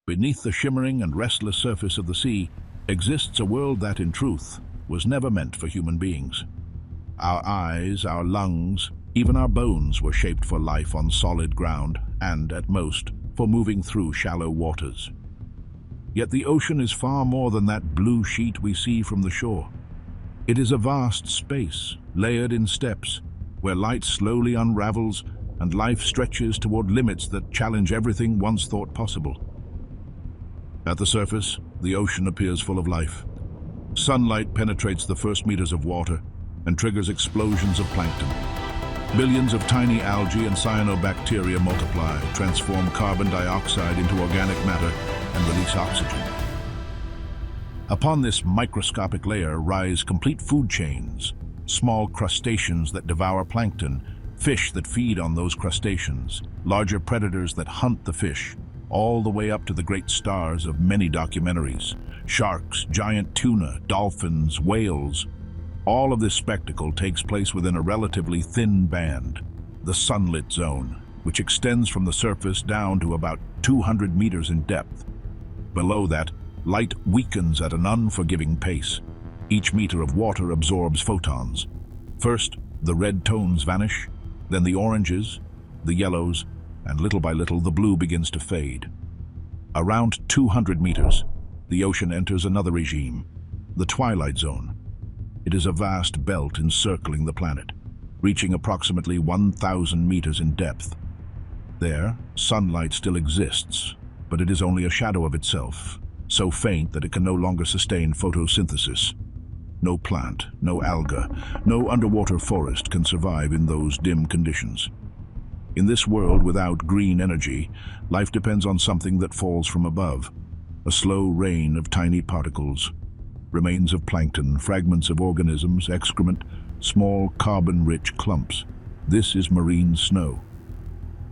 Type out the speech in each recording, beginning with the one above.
Beneath the shimmering and restless surface of the sea exists a world that, in truth, was never meant for human beings. Our eyes, our lungs, even our bones were shaped for life on solid ground and, at most, for moving through shallow waters. Yet the ocean is far more than that blue sheet we see from the shore. It is a vast space, layered in steps, where light slowly unravels and life stretches toward limits that challenge everything once thought possible. At the surface, the ocean appears full of life. Sunlight penetrates the first meters of water and triggers explosions of plankton. Billions of tiny algae and cyanobacteria multiply, transform carbon dioxide into organic matter, and release oxygen. Upon this microscopic layer rise complete food chains, small crustaceans that devour plankton, fish that feed on those crustaceans, larger predators that hunt the fish, all the way up to the great stars of many documentaries. Sharks, giant tuna, dolphins, whales. All of this spectacle takes place within a relatively thin band, the sunlit zone, which extends from the surface down to about 200 meters in depth. Below that, light weakens at an unforgiving pace. Each meter of water absorbs photons. First, the red tones vanish, then the oranges, the yellows, and little by little the blue begins to fade. Around 200 meters, the ocean enters another regime, the twilight zone. It is a vast belt encircling the planet, reaching approximately 1,000 meters in depth. There, sunlight still exists, but it is only a shadow of itself, so faint that it can no longer sustain photosynthesis. No plant, no alga, no underwater forest can survive in those dim conditions. In this world without green energy, life depends on something that falls from above. A slow rain of tiny particles, remains of plankton, fragments of organisms, excrement, small carbon-rich clumps. This is marine snow.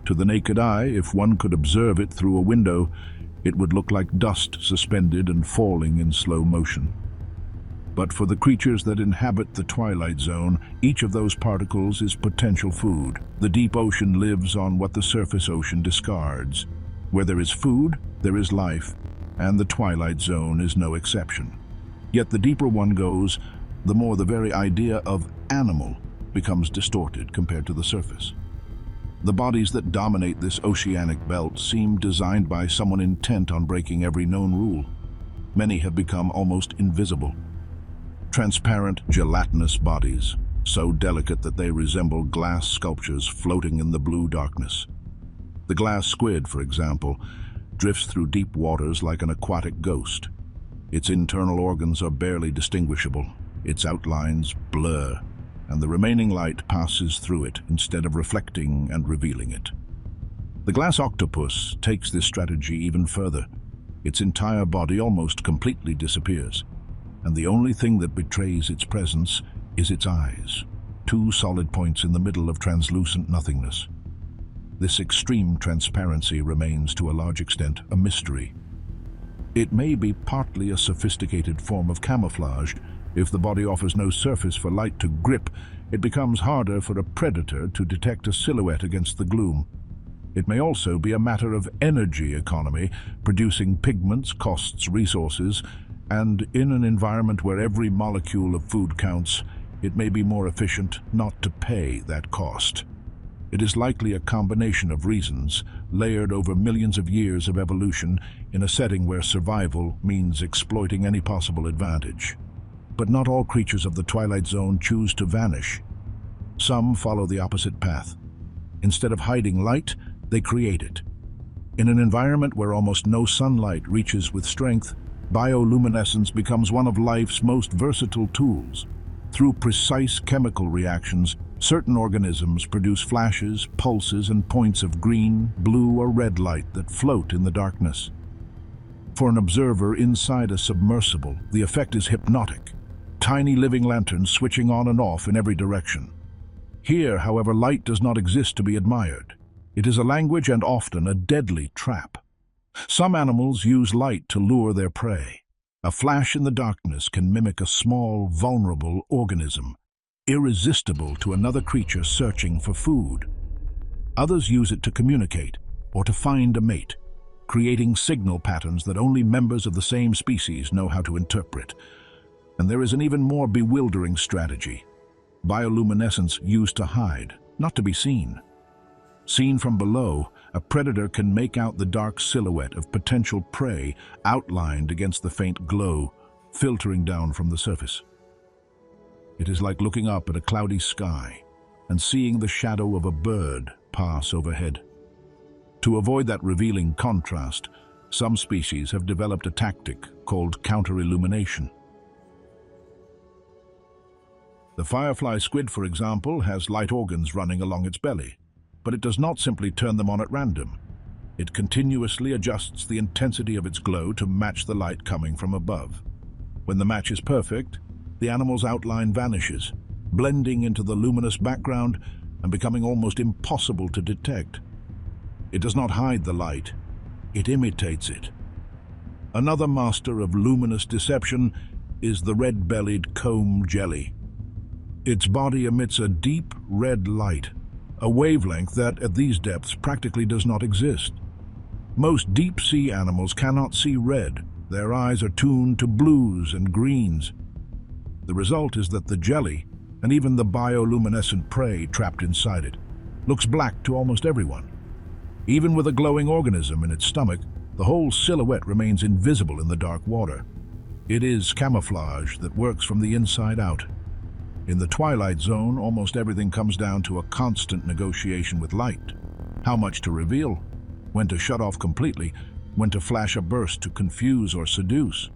To the naked eye, if one could observe it through a window, it would look like dust suspended and falling in slow motion. But for the creatures that inhabit the twilight zone, each of those particles is potential food. The deep ocean lives on what the surface ocean discards. Where there is food, there is life, and the twilight zone is no exception. Yet the deeper one goes, the more the very idea of animal becomes distorted compared to the surface. The bodies that dominate this oceanic belt seem designed by someone intent on breaking every known rule. Many have become almost invisible. Transparent, gelatinous bodies, so delicate that they resemble glass sculptures floating in the blue darkness. The glass squid, for example, drifts through deep waters like an aquatic ghost. Its internal organs are barely distinguishable, its outlines blur, and the remaining light passes through it instead of reflecting and revealing it. The glass octopus takes this strategy even further. Its entire body almost completely disappears, and the only thing that betrays its presence is its eyes, two solid points in the middle of translucent nothingness. This extreme transparency remains to a large extent a mystery. It may be partly a sophisticated form of camouflage. If the body offers no surface for light to grip, it becomes harder for a predator to detect a silhouette against the gloom. It may also be a matter of energy economy. Producing pigments costs resources, and in an environment where every molecule of food counts, it may be more efficient not to pay that cost. It is likely a combination of reasons, layered over millions of years of evolution in a setting where survival means exploiting any possible advantage. But not all creatures of the twilight zone choose to vanish. Some follow the opposite path. Instead of hiding light, they create it. In an environment where almost no sunlight reaches with strength, bioluminescence becomes one of life's most versatile tools. Through precise chemical reactions, certain organisms produce flashes, pulses, and points of green, blue, or red light that float in the darkness. For an observer inside a submersible, the effect is hypnotic. Tiny living lanterns switching on and off in every direction. Here, however, light does not exist to be admired. It is a language and often a deadly trap. Some animals use light to lure their prey. A flash in the darkness can mimic a small, vulnerable organism, irresistible to another creature searching for food. Others use it to communicate or to find a mate. creating signal patterns that only members of the same species know how to interpret. And there is an even more bewildering strategy. Bioluminescence used to hide, not to be seen. Seen from below, a predator can make out the dark silhouette of potential prey outlined against the faint glow, filtering down from the surface. It is like looking up at a cloudy sky and seeing the shadow of a bird pass overhead. To avoid that revealing contrast, some species have developed a tactic called counter-illumination. The firefly squid, for example, has light organs running along its belly, but it does not simply turn them on at random. It continuously adjusts the intensity of its glow to match the light coming from above. When the match is perfect, the animal's outline vanishes, blending into the luminous background and becoming almost impossible to detect. It does not hide the light, it imitates it. Another master of luminous deception is the red-bellied comb jelly. Its body emits a deep red light, a wavelength that, at these depths, practically does not exist. Most deep-sea animals cannot see red. Their eyes are tuned to blues and greens. The result is that the jelly, and even the bioluminescent prey trapped inside it, looks black to almost everyone. Even with a glowing organism in its stomach, the whole silhouette remains invisible in the dark water. It is camouflage that works from the inside out. In the twilight zone, almost everything comes down to a constant negotiation with light. How much to reveal, when to shut off completely, when to flash a burst to confuse or seduce.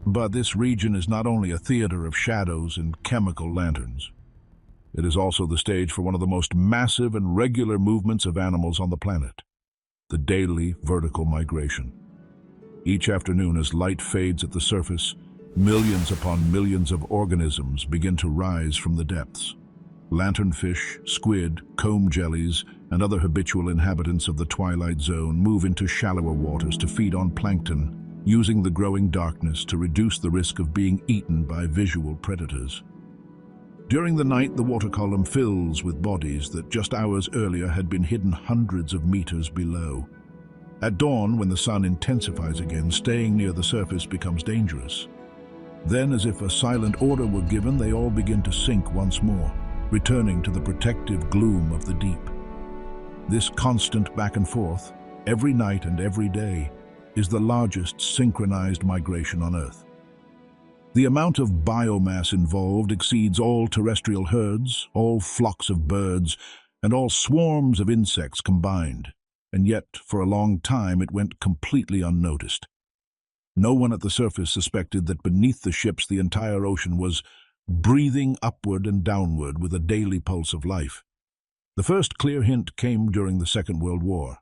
But this region is not only a theater of shadows and chemical lanterns. It is also the stage for one of the most massive and regular movements of animals on the planet, the daily vertical migration. Each afternoon, as light fades at the surface, millions upon millions of organisms begin to rise from the depths. Lanternfish, squid, comb jellies, and other habitual inhabitants of the twilight zone move into shallower waters to feed on plankton, using the growing darkness to reduce the risk of being eaten by visual predators. During the night, the water column fills with bodies that just hours earlier had been hidden hundreds of meters below. At dawn, when the sun intensifies again, staying near the surface becomes dangerous. Then, as if a silent order were given, they all begin to sink once more, returning to the protective gloom of the deep. This constant back and forth, every night and every day, is the largest synchronized migration on Earth. The amount of biomass involved exceeds all terrestrial herds, all flocks of birds, and all swarms of insects combined, and yet for a long time it went completely unnoticed. No one at the surface suspected that beneath the ships the entire ocean was breathing upward and downward with a daily pulse of life. The first clear hint came during the Second World War.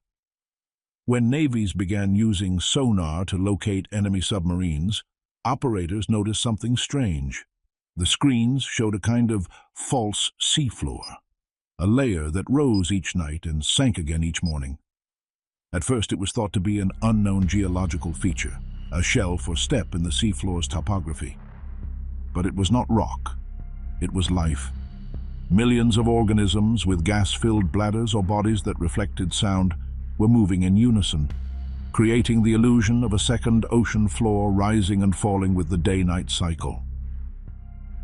When navies began using sonar to locate enemy submarines, operators noticed something strange. The screens showed a kind of false seafloor, a layer that rose each night and sank again each morning. At first it was thought to be an unknown geological feature, a shelf or step in the seafloor's topography. But it was not rock, it was life. Millions of organisms with gas-filled bladders or bodies that reflected sound were moving in unison, creating the illusion of a second ocean floor rising and falling with the day-night cycle.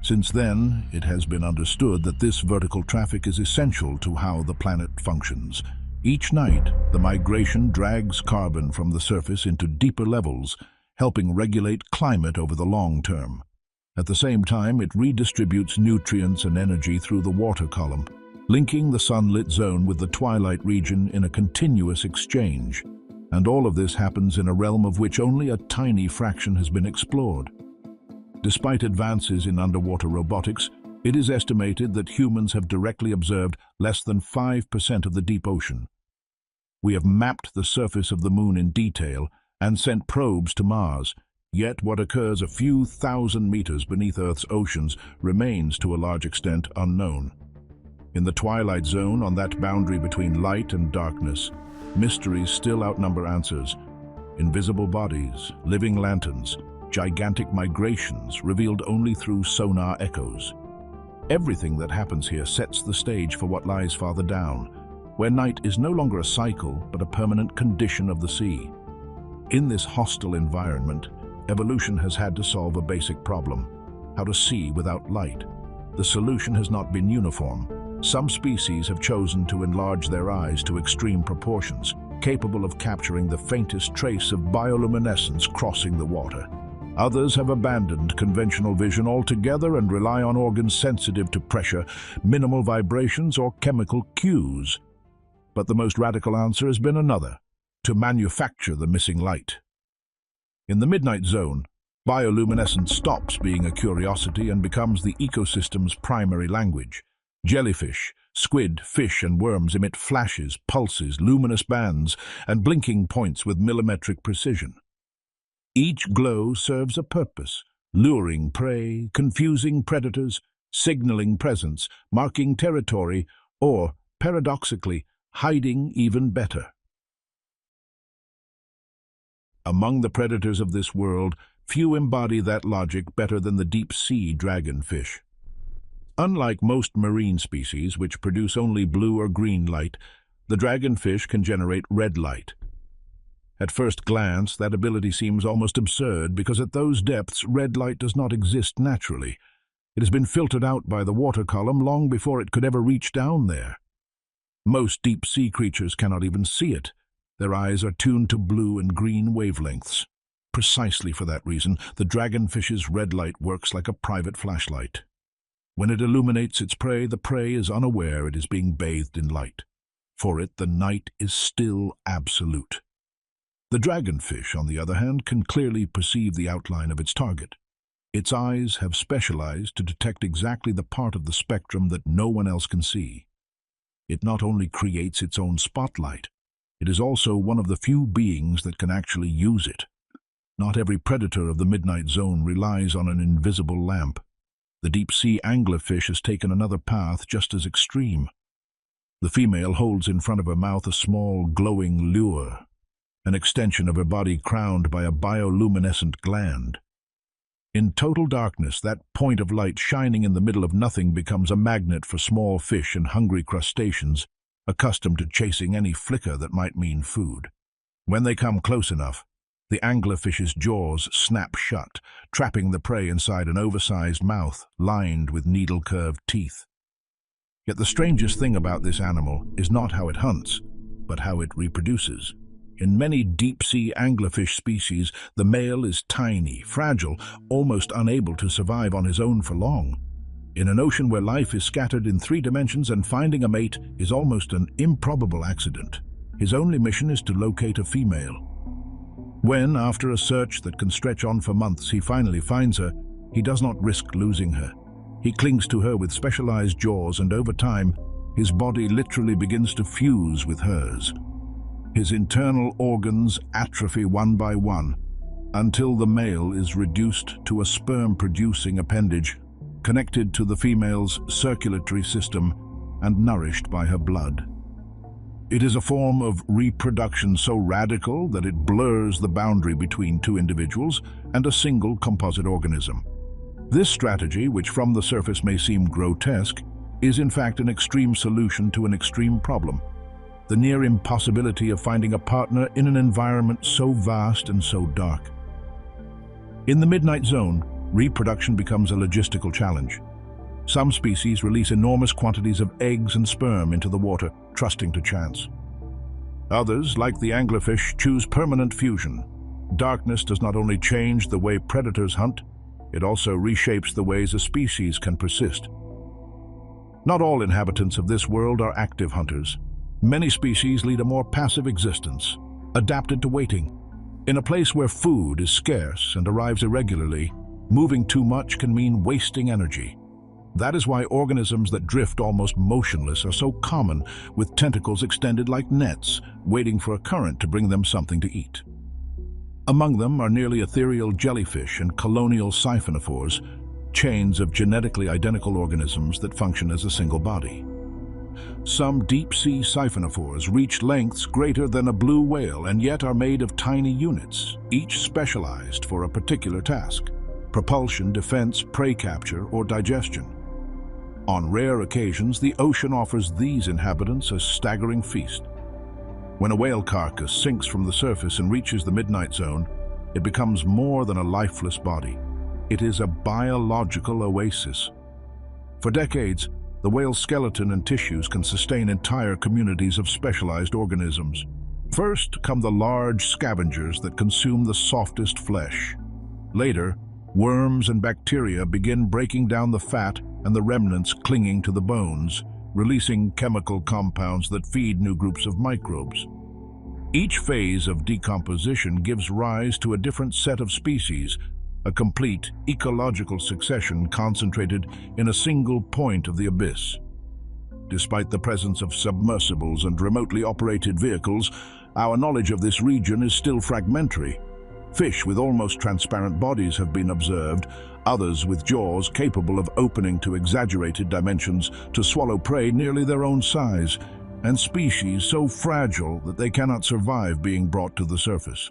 Since then, it has been understood that this vertical traffic is essential to how the planet functions. Each night, the migration drags carbon from the surface into deeper levels, helping regulate climate over the long term. At the same time, it redistributes nutrients and energy through the water column, linking the sunlit zone with the twilight region in a continuous exchange. And all of this happens in a realm of which only a tiny fraction has been explored. Despite advances in underwater robotics, it is estimated that humans have directly observed less than 5% of the deep ocean. We have mapped the surface of the moon in detail and sent probes to Mars, yet what occurs a few thousand meters beneath Earth's oceans remains to a large extent unknown. In the twilight zone, on that boundary between light and darkness, mysteries still outnumber answers. Invisible bodies, living lanterns, gigantic migrations revealed only through sonar echoes. Everything that happens here sets the stage for what lies farther down, where night is no longer a cycle but a permanent condition of the sea. In this hostile environment, evolution has had to solve a basic problem: how to see without light. The solution has not been uniform. Some species have chosen to enlarge their eyes to extreme proportions, capable of capturing the faintest trace of bioluminescence crossing the water. Others have abandoned conventional vision altogether and rely on organs sensitive to pressure, minimal vibrations, or chemical cues. But the most radical answer has been another: to manufacture the missing light. In the midnight zone, bioluminescence stops being a curiosity and becomes the ecosystem's primary language. Jellyfish, squid, fish, and worms emit flashes, pulses, luminous bands, and blinking points with millimetric precision. Each glow serves a purpose: luring prey, confusing predators, signaling presence, marking territory, or, paradoxically, hiding even better. Among the predators of this world, few embody that logic better than the deep-sea dragonfish. Unlike most marine species, which produce only blue or green light, the dragonfish can generate red light. At first glance, that ability seems almost absurd because at those depths, red light does not exist naturally. It has been filtered out by the water column long before it could ever reach down there. Most deep-sea creatures cannot even see it. Their eyes are tuned to blue and green wavelengths. Precisely for that reason, the dragonfish's red light works like a private flashlight. When it illuminates its prey, the prey is unaware it is being bathed in light. For it, the night is still absolute. The dragonfish, on the other hand, can clearly perceive the outline of its target. Its eyes have specialized to detect exactly the part of the spectrum that no one else can see. It not only creates its own spotlight, it is also one of the few beings that can actually use it. Not every predator of the midnight zone relies on an invisible lamp. The deep-sea anglerfish has taken another path just as extreme. The female holds in front of her mouth a small, glowing lure, an extension of her body crowned by a bioluminescent gland. In total darkness, that point of light shining in the middle of nothing becomes a magnet for small fish and hungry crustaceans, accustomed to chasing any flicker that might mean food. When they come close enough, the anglerfish's jaws snap shut, trapping the prey inside an oversized mouth lined with needle-curved teeth. Yet the strangest thing about this animal is not how it hunts, but how it reproduces. In many deep-sea anglerfish species, the male is tiny, fragile, almost unable to survive on his own for long. In an ocean where life is scattered in 3 dimensions and finding a mate is almost an improbable accident, his only mission is to locate a female. When, after a search that can stretch on for months, he finally finds her, he does not risk losing her. He clings to her with specialized jaws, and over time, his body literally begins to fuse with hers. His internal organs atrophy one by one, until the male is reduced to a sperm-producing appendage, connected to the female's circulatory system and nourished by her blood. It is a form of reproduction so radical that it blurs the boundary between 2 individuals and a single composite organism. This strategy, which from the surface may seem grotesque, is in fact an extreme solution to an extreme problem: the near impossibility of finding a partner in an environment so vast and so dark. In the midnight zone, reproduction becomes a logistical challenge. Some species release enormous quantities of eggs and sperm into the water, trusting to chance. Others, like the anglerfish, choose permanent fusion. Darkness does not only change the way predators hunt, it also reshapes the ways a species can persist. Not all inhabitants of this world are active hunters. Many species lead a more passive existence, adapted to waiting. In a place where food is scarce and arrives irregularly, moving too much can mean wasting energy. That is why organisms that drift almost motionless are so common, with tentacles extended like nets, waiting for a current to bring them something to eat. Among them are nearly ethereal jellyfish and colonial siphonophores, chains of genetically identical organisms that function as a single body. Some deep-sea siphonophores reach lengths greater than a blue whale and yet are made of tiny units, each specialized for a particular task: propulsion, defense, prey capture, or digestion. On rare occasions, the ocean offers these inhabitants a staggering feast. When a whale carcass sinks from the surface and reaches the midnight zone, it becomes more than a lifeless body. It is a biological oasis. For decades, the whale's skeleton and tissues can sustain entire communities of specialized organisms. First come the large scavengers that consume the softest flesh. Later, worms and bacteria begin breaking down the fat and the remnants clinging to the bones, releasing chemical compounds that feed new groups of microbes. Each phase of decomposition gives rise to a different set of species, a complete ecological succession concentrated in a single point of the abyss. Despite the presence of submersibles and remotely operated vehicles, our knowledge of this region is still fragmentary. Fish with almost transparent bodies have been observed, others with jaws capable of opening to exaggerated dimensions to swallow prey nearly their own size, and species so fragile that they cannot survive being brought to the surface.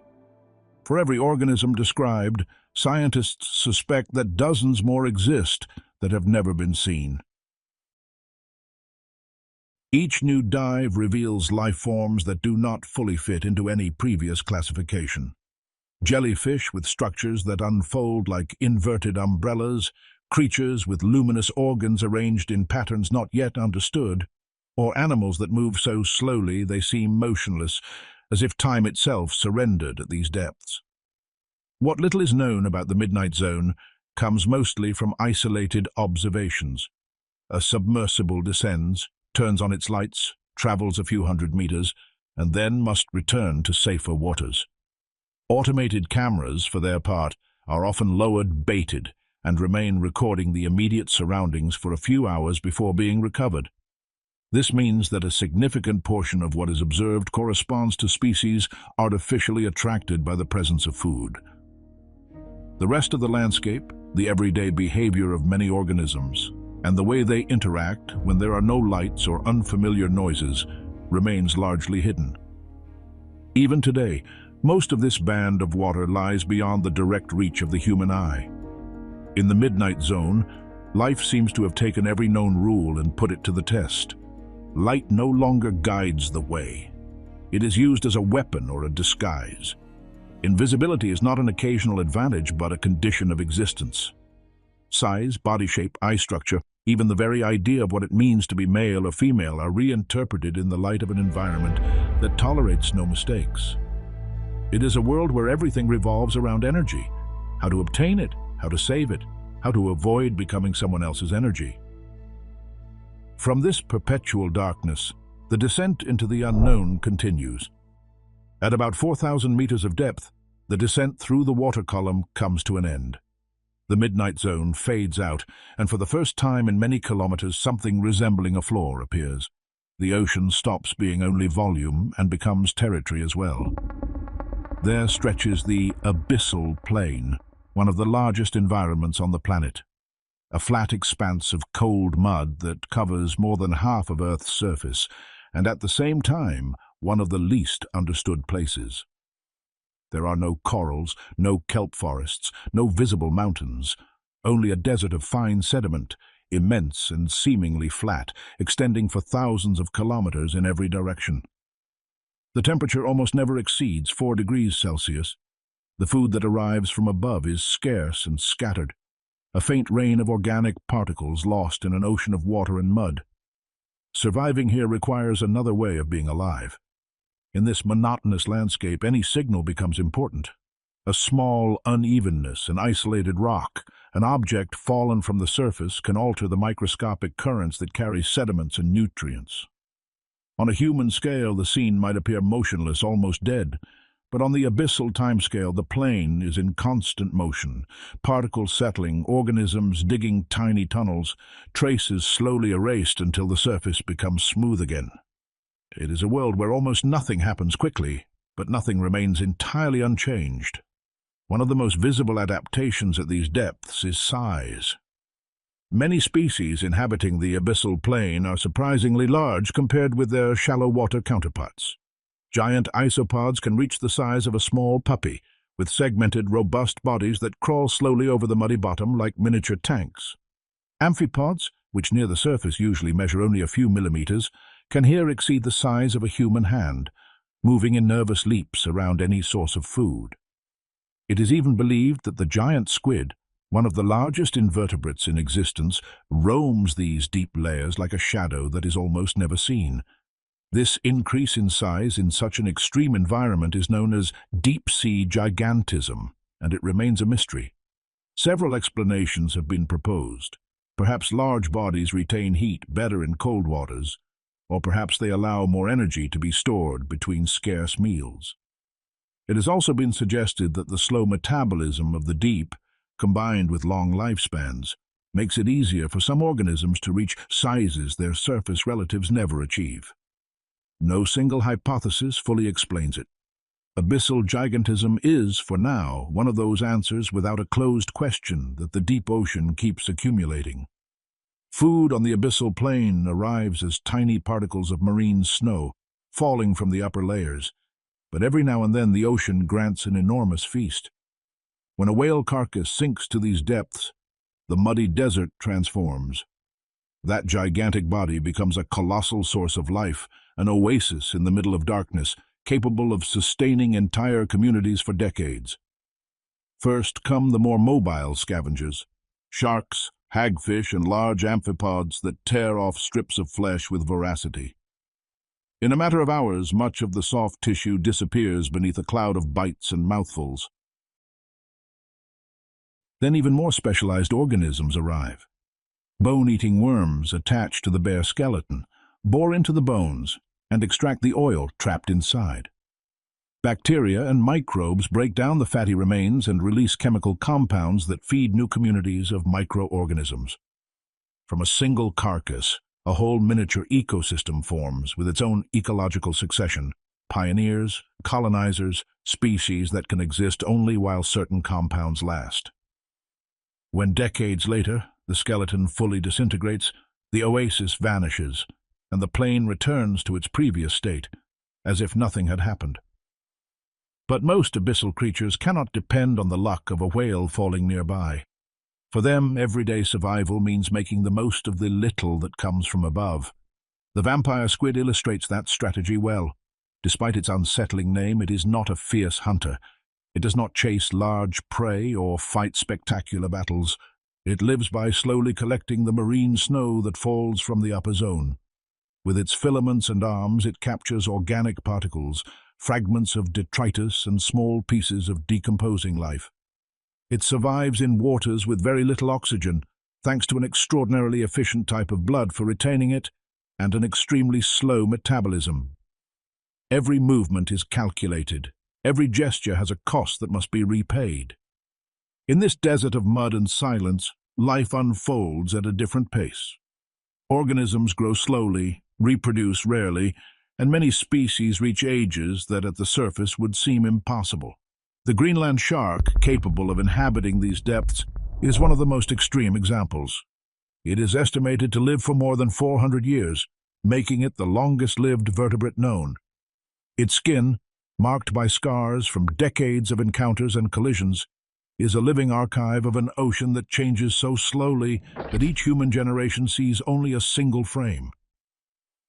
For every organism described, scientists suspect that dozens more exist that have never been seen. Each new dive reveals life forms that do not fully fit into any previous classification. Jellyfish with structures that unfold like inverted umbrellas, creatures with luminous organs arranged in patterns not yet understood, or animals that move so slowly they seem motionless, as if time itself surrendered at these depths. What little is known about the Midnight Zone comes mostly from isolated observations. A submersible descends, turns on its lights, travels a few hundred meters, and then must return to safer waters. Automated cameras, for their part, are often lowered baited and remain recording the immediate surroundings for a few hours before being recovered. This means that a significant portion of what is observed corresponds to species artificially attracted by the presence of food. The rest of the landscape, the everyday behavior of many organisms, and the way they interact when there are no lights or unfamiliar noises, remains largely hidden. Even today, most of this band of water lies beyond the direct reach of the human eye. In the Midnight Zone, life seems to have taken every known rule and put it to the test. Light no longer guides the way. It is used as a weapon or a disguise. Invisibility is not an occasional advantage, but a condition of existence. Size, body shape, eye structure, even the very idea of what it means to be male or female are reinterpreted in the light of an environment that tolerates no mistakes. It is a world where everything revolves around energy. How to obtain it, how to save it, how to avoid becoming someone else's energy. From this perpetual darkness, the descent into the unknown continues. At about 4,000 meters of depth, the descent through the water column comes to an end. The Midnight Zone fades out, and for the first time in many kilometers, something resembling a floor appears. The ocean stops being only volume and becomes territory as well. There stretches the Abyssal Plain, one of the largest environments on the planet. A flat expanse of cold mud that covers more than half of Earth's surface, and at the same time, one of the least understood places. There are no corals, no kelp forests, no visible mountains, only a desert of fine sediment, immense and seemingly flat, extending for thousands of kilometers in every direction. The temperature almost never exceeds 4 degrees Celsius. The food that arrives from above is scarce and scattered, a faint rain of organic particles lost in an ocean of water and mud. Surviving here requires another way of being alive. In this monotonous landscape, any signal becomes important. A small unevenness, an isolated rock, an object fallen from the surface can alter the microscopic currents that carry sediments and nutrients. On a human scale, the scene might appear motionless, almost dead, but on the abyssal timescale, the plane is in constant motion, particles settling, organisms digging tiny tunnels, traces slowly erased until the surface becomes smooth again. It is a world where almost nothing happens quickly, but nothing remains entirely unchanged. One of the most visible adaptations at these depths is size. Many species inhabiting the abyssal plain are surprisingly large compared with their shallow water counterparts. Giant isopods can reach the size of a small puppy, with segmented, robust bodies that crawl slowly over the muddy bottom like miniature tanks. Amphipods, which near the surface usually measure only a few millimeters, can here exceed the size of a human hand, moving in nervous leaps around any source of food. It is even believed that the giant squid, one of the largest invertebrates in existence, roams these deep layers like a shadow that is almost never seen. This increase in size in such an extreme environment is known as deep-sea gigantism, and it remains a mystery. Several explanations have been proposed. Perhaps large bodies retain heat better in cold waters, or perhaps they allow more energy to be stored between scarce meals. It has also been suggested that the slow metabolism of the deep, combined with long lifespans, makes it easier for some organisms to reach sizes their surface relatives never achieve. No single hypothesis fully explains it. Abyssal gigantism is, for now, one of those answers without a closed question that the deep ocean keeps accumulating. Food on the abyssal plain arrives as tiny particles of marine snow, falling from the upper layers, but every now and then the ocean grants an enormous feast. When a whale carcass sinks to these depths, the muddy desert transforms. That gigantic body becomes a colossal source of life, an oasis in the middle of darkness, capable of sustaining entire communities for decades. First come the more mobile scavengers, sharks, hagfish, and large amphipods that tear off strips of flesh with voracity. In a matter of hours, much of the soft tissue disappears beneath a cloud of bites and mouthfuls. Then even more specialized organisms arrive. Bone-eating worms attached to the bare skeleton, bore into the bones, and extract the oil trapped inside. Bacteria and microbes break down the fatty remains and release chemical compounds that feed new communities of microorganisms. From a single carcass, a whole miniature ecosystem forms with its own ecological succession, pioneers, colonizers, species that can exist only while certain compounds last. When decades later the skeleton fully disintegrates, the oasis vanishes, and the plain returns to its previous state, as if nothing had happened. But most abyssal creatures cannot depend on the luck of a whale falling nearby. For them, everyday survival means making the most of the little that comes from above. The vampire squid illustrates that strategy well. Despite its unsettling name, it is not a fierce hunter. It does not chase large prey or fight spectacular battles. It lives by slowly collecting the marine snow that falls from the upper zone. With its filaments and arms, it captures organic particles, fragments of detritus and small pieces of decomposing life. It survives in waters with very little oxygen, thanks to an extraordinarily efficient type of blood for retaining it and an extremely slow metabolism. Every movement is calculated. Every gesture has a cost that must be repaid. In this desert of mud and silence, life unfolds at a different pace. Organisms grow slowly, reproduce rarely, and many species reach ages that at the surface would seem impossible. The Greenland shark, capable of inhabiting these depths, is one of the most extreme examples. It is estimated to live for more than 400 years, making it the longest-lived vertebrate known. Its skin, marked by scars from decades of encounters and collisions, is a living archive of an ocean that changes so slowly that each human generation sees only a single frame.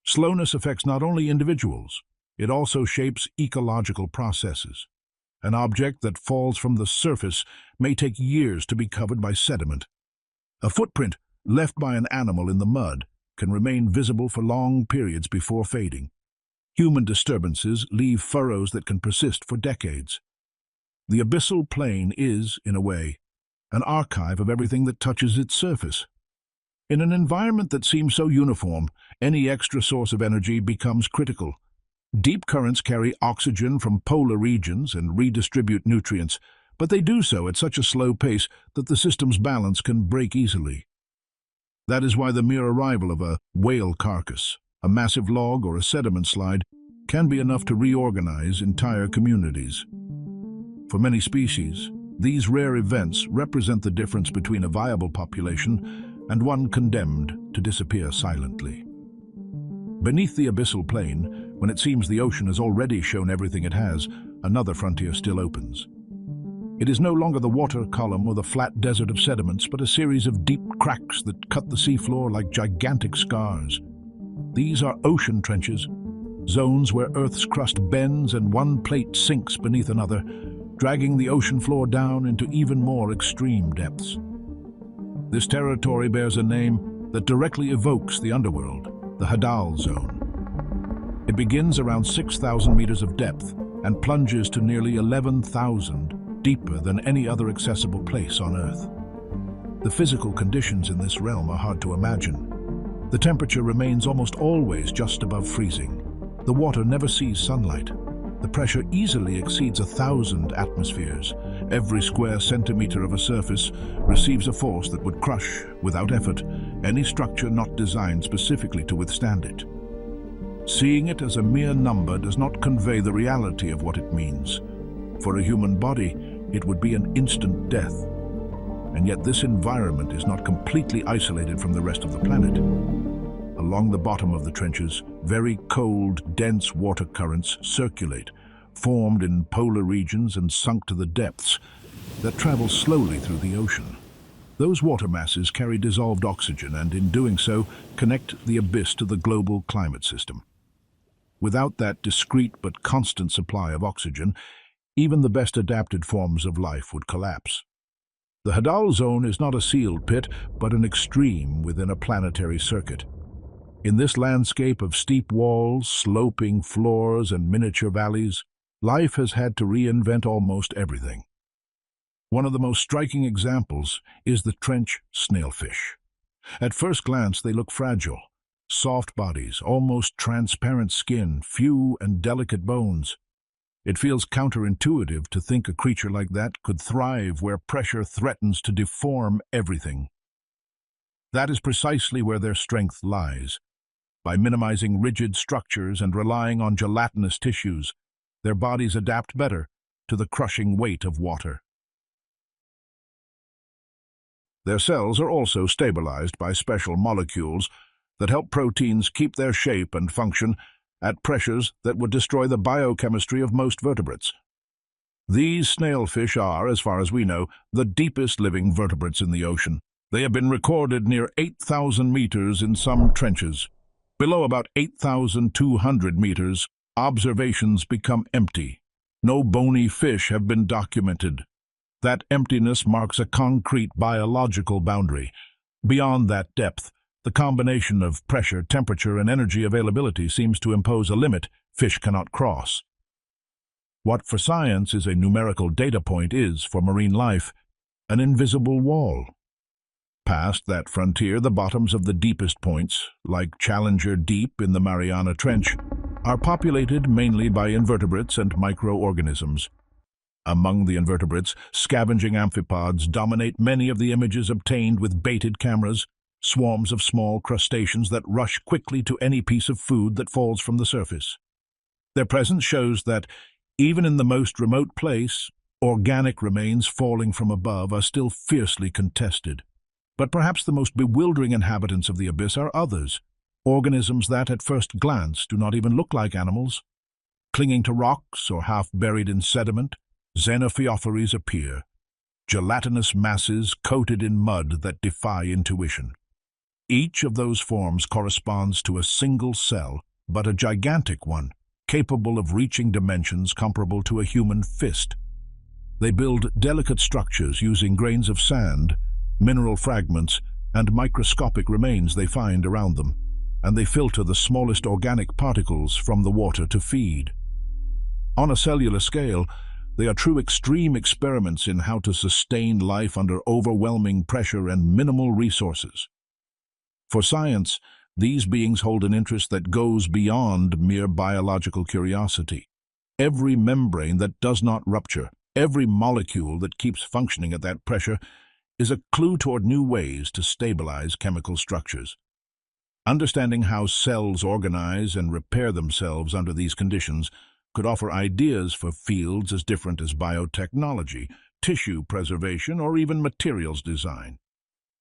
Slowness affects not only individuals, it also shapes ecological processes. An object that falls from the surface may take years to be covered by sediment. A footprint left by an animal in the mud can remain visible for long periods before fading. Human disturbances leave furrows that can persist for decades. The abyssal plain is, in a way, an archive of everything that touches its surface. In an environment that seems so uniform, any extra source of energy becomes critical. Deep currents carry oxygen from polar regions and redistribute nutrients, but they do so at such a slow pace that the system's balance can break easily. That is why the mere arrival of a whale carcass, a massive log, or a sediment slide can be enough to reorganize entire communities. For many species, these rare events represent the difference between a viable population and one condemned to disappear silently. Beneath the abyssal plain, when it seems the ocean has already shown everything it has, another frontier still opens. It is no longer the water column or the flat desert of sediments, but a series of deep cracks that cut the seafloor like gigantic scars. These are ocean trenches, zones where Earth's crust bends and one plate sinks beneath another, dragging the ocean floor down into even more extreme depths. This territory bears a name that directly evokes the underworld, the Hadal Zone. It begins around 6,000 meters of depth and plunges to nearly 11,000, deeper than any other accessible place on Earth. The physical conditions in this realm are hard to imagine. The temperature remains almost always just above freezing. The water never sees sunlight. The pressure easily exceeds 1,000 atmospheres. Every square centimeter of a surface receives a force that would crush, without effort, any structure not designed specifically to withstand it. Seeing it as a mere number does not convey the reality of what it means. For a human body, it would be an instant death. And yet this environment is not completely isolated from the rest of the planet. Along the bottom of the trenches, very cold, dense water currents circulate, formed in polar regions and sunk to the depths, that travel slowly through the ocean. Those water masses carry dissolved oxygen and, in doing so, connect the abyss to the global climate system. Without that discrete but constant supply of oxygen, even the best adapted forms of life would collapse. The Hadal Zone is not a sealed pit, but an extreme within a planetary circuit. In this landscape of steep walls, sloping floors, and miniature valleys, life has had to reinvent almost everything. One of the most striking examples is the trench snailfish. At first glance, they look fragile. Soft bodies, almost transparent skin, few and delicate bones. It feels counterintuitive to think a creature like that could thrive where pressure threatens to deform everything. That is precisely where their strength lies. By minimizing rigid structures and relying on gelatinous tissues, their bodies adapt better to the crushing weight of water. Their cells are also stabilized by special molecules that help proteins keep their shape and function at pressures that would destroy the biochemistry of most vertebrates. These snailfish are, as far as we know, the deepest living vertebrates in the ocean. They have been recorded near 8,000 meters in some trenches. Below about 8,200 meters, observations become empty. No bony fish have been documented. That emptiness marks a concrete biological boundary. Beyond that depth, the combination of pressure, temperature, and energy availability seems to impose a limit fish cannot cross. What for science is a numerical data point is, for marine life, an invisible wall. Past that frontier, the bottoms of the deepest points, like Challenger Deep in the Mariana Trench, are populated mainly by invertebrates and microorganisms. Among the invertebrates, scavenging amphipods dominate many of the images obtained with baited cameras, swarms of small crustaceans that rush quickly to any piece of food that falls from the surface. Their presence shows that, even in the most remote place, organic remains falling from above are still fiercely contested. But perhaps the most bewildering inhabitants of the abyss are others, organisms that, at first glance, do not even look like animals. Clinging to rocks or half buried in sediment, xenophyophores appear, gelatinous masses coated in mud that defy intuition. Each of those forms corresponds to a single cell, but a gigantic one, capable of reaching dimensions comparable to a human fist. They build delicate structures using grains of sand, mineral fragments, and microscopic remains they find around them, and they filter the smallest organic particles from the water to feed. On a cellular scale, they are true extreme experiments in how to sustain life under overwhelming pressure and minimal resources. For science, these beings hold an interest that goes beyond mere biological curiosity. Every membrane that does not rupture, every molecule that keeps functioning at that pressure, is a clue toward new ways to stabilize chemical structures. Understanding how cells organize and repair themselves under these conditions could offer ideas for fields as different as biotechnology, tissue preservation, or even materials design.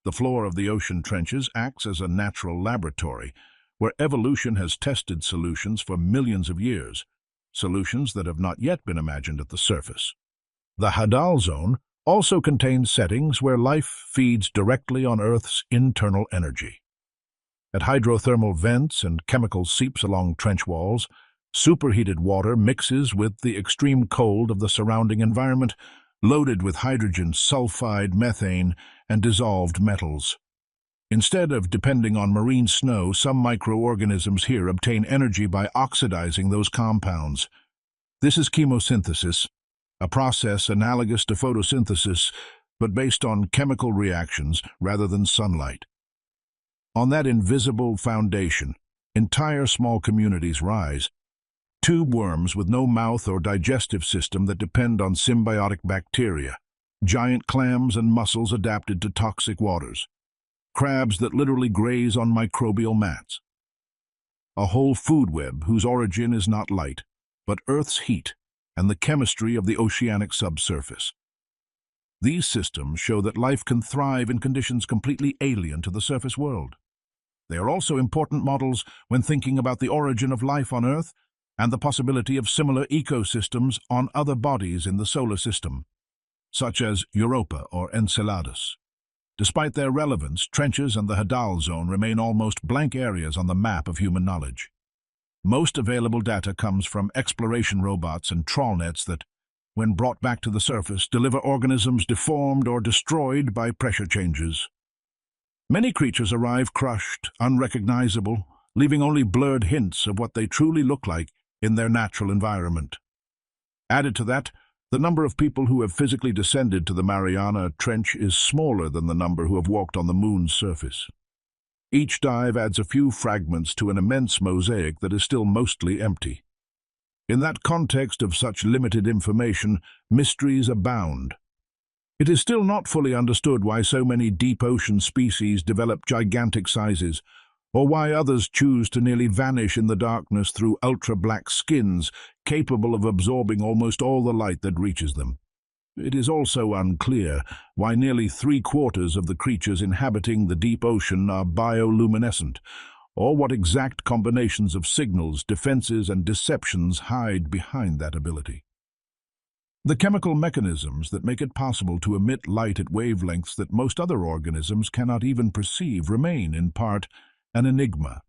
The floor of the ocean trenches acts as a natural laboratory, where evolution has tested solutions for millions of years, solutions that have not yet been imagined at the surface. The Hadal zone also contains settings where life feeds directly on Earth's internal energy. At hydrothermal vents and chemical seeps along trench walls, superheated water mixes with the extreme cold of the surrounding environment, loaded with hydrogen, sulfide, methane, and dissolved metals. Instead of depending on marine snow, some microorganisms here obtain energy by oxidizing those compounds. This is chemosynthesis, a process analogous to photosynthesis, but based on chemical reactions rather than sunlight. On that invisible foundation, entire small communities rise. Tube worms with no mouth or digestive system that depend on symbiotic bacteria, giant clams and mussels adapted to toxic waters, crabs that literally graze on microbial mats. A whole food web whose origin is not light, but Earth's heat and the chemistry of the oceanic subsurface. These systems show that life can thrive in conditions completely alien to the surface world. They are also important models when thinking about the origin of life on Earth and the possibility of similar ecosystems on other bodies in the solar system, such as Europa or Enceladus. Despite their relevance, trenches and the Hadal zone remain almost blank areas on the map of human knowledge. Most available data comes from exploration robots and trawl nets that, when brought back to the surface, deliver organisms deformed or destroyed by pressure changes. Many creatures arrive crushed, unrecognizable, leaving only blurred hints of what they truly look like in their natural environment. Added to that, the number of people who have physically descended to the Mariana Trench is smaller than the number who have walked on the Moon's surface. Each dive adds a few fragments to an immense mosaic that is still mostly empty. In that context of such limited information, mysteries abound. It is still not fully understood why so many deep ocean species develop gigantic sizes, or why others choose to nearly vanish in the darkness through ultra-black skins capable of absorbing almost all the light that reaches them. It is also unclear why nearly 3/4 of the creatures inhabiting the deep ocean are bioluminescent, or what exact combinations of signals, defenses, and deceptions hide behind that ability. The chemical mechanisms that make it possible to emit light at wavelengths that most other organisms cannot even perceive remain, in part, an enigma.